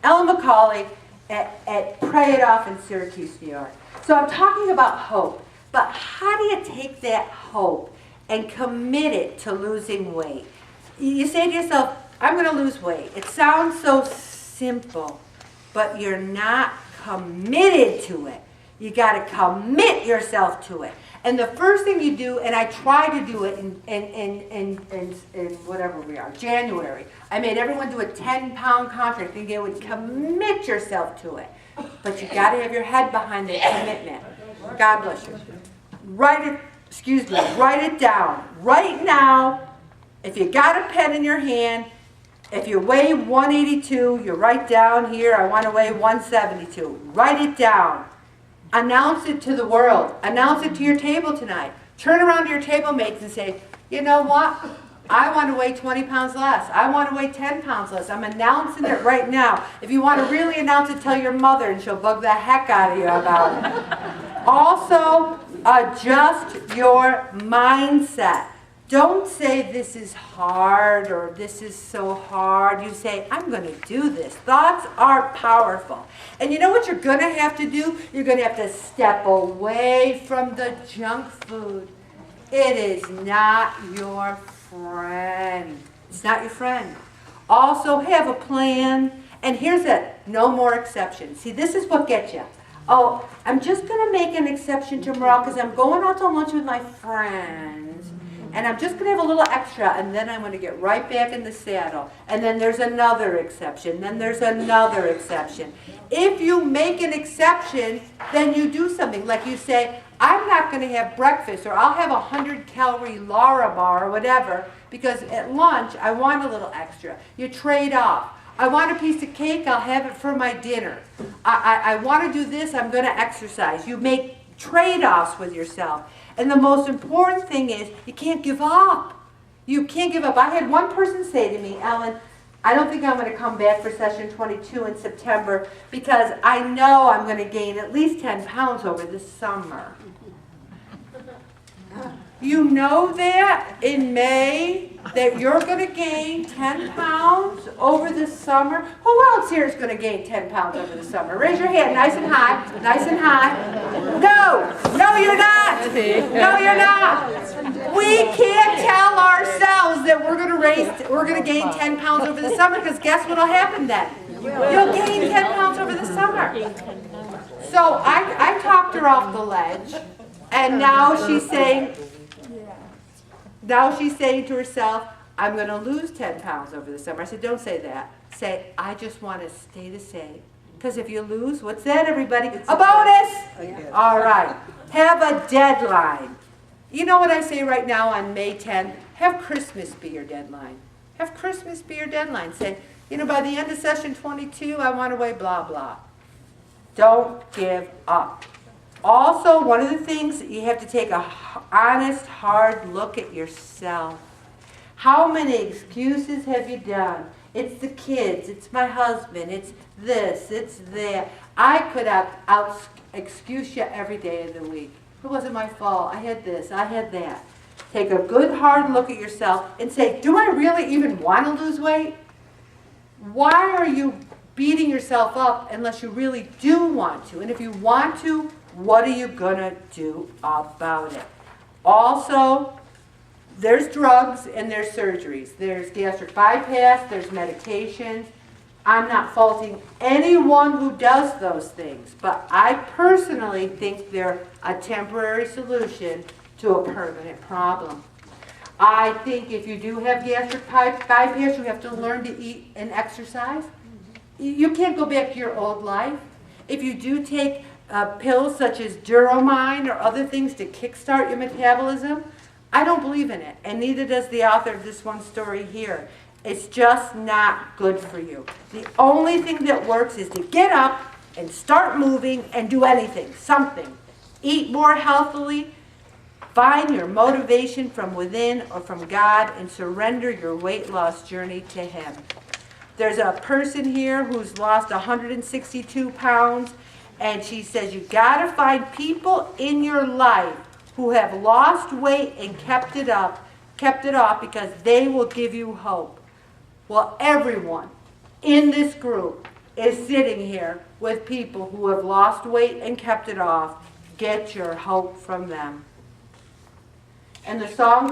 Ellen McCauley at Pray It Off in Syracuse, New York. So I'm talking about hope, but how do you take that hope and commit it to losing weight? You say to yourself, I'm going to lose weight. It sounds so simple, but you're not committed to it. You got to commit yourself to it. And the first thing you do, and I try to do it in whatever we are, January. I made everyone do a 10-pound contract, and you would commit yourself to it. But you got to have your head behind the commitment. God bless you. Write it down. Right now, if you got a pen in your hand, if you weigh 182, you write down here, I want to weigh 172. Write it down. Announce it to the world. Announce it to your table tonight. Turn around to your table mates and say, you know what? I want to weigh 20 pounds less. I want to weigh 10 pounds less. I'm announcing it right now. If you want to really announce it, tell your mother and she'll bug the heck out of you about it. Also, adjust your mindset. Don't say this is hard or this is so hard. You say, I'm going to do this. Thoughts are powerful. And you know what you're going to have to do? You're going to have to step away from the junk food. It is not your friend. It's not your friend. Also, have a plan. And here's it. No more exceptions. See, this is what gets you. Oh, I'm just going to make an exception tomorrow because I'm going out to lunch with my friends. And I'm just going to have a little extra, and then I'm going to get right back in the saddle. And then there's another exception. Then there's another exception. If you make an exception, then you do something. Like you say, I'm not going to have breakfast, or I'll have a 100-calorie Lara bar or whatever, because at lunch I want a little extra. You trade off. I want a piece of cake, I'll have it for my dinner. I want to do this, I'm going to exercise. You make trade-offs with yourself. And the most important thing is you can't give up. You can't give up. I had one person say to me, Ellen, I don't think I'm going to come back for session 22 in September because I know I'm going to gain at least 10 pounds over the summer. You know that in May that you're going to gain 10 pounds over the summer? Who else here is going to gain 10 pounds over the summer? Raise your hand nice and high, nice and high. No, you're not. No, you're not. We can't tell ourselves that we're going to gain 10 pounds over the summer because guess what will happen then? You'll gain 10 pounds over the summer. So I talked her off the ledge, and now she's saying to herself, I'm going to lose 10 pounds over the summer. I said, don't say that. Say, I just want to stay the same. Because if you lose, what's that, everybody? A bonus! All right. Have a deadline. You know what I say right now on May 10th? Have Christmas be your deadline. Have Christmas be your deadline. Say, by the end of session 22, I want to weigh blah, blah. Don't give up. Also, one of the things, you have to take an honest, hard look at yourself. How many excuses have you done? It's the kids, it's my husband, it's this, it's that. I could out-excuse you every day of the week. It wasn't my fault. I had this, I had that. Take a good, hard look at yourself and say, do I really even want to lose weight? Why are you beating yourself up unless you really do want to? And if you want to, what are you going to do about it? Also, there's drugs and there's surgeries. There's gastric bypass, there's medications. I'm not faulting anyone who does those things, but I personally think they're a temporary solution to a permanent problem. I think if you do have gastric bypass, you have to learn to eat and exercise. You can't go back to your old life. If you do take pills such as Duromine or other things to kickstart your metabolism, I don't believe in it, and neither does the author of this one story here. It's just not good for you. The only thing that works is to get up and start moving and do anything, something. Eat more healthily, find your motivation from within or from God, and surrender your weight loss journey to Him. There's a person here who's lost 162 pounds, and she says you got to find people in your life who have lost weight and kept it off because they will give you hope. Well, everyone in this group is sitting here with people who have lost weight and kept it off. Get your hope from them. And the song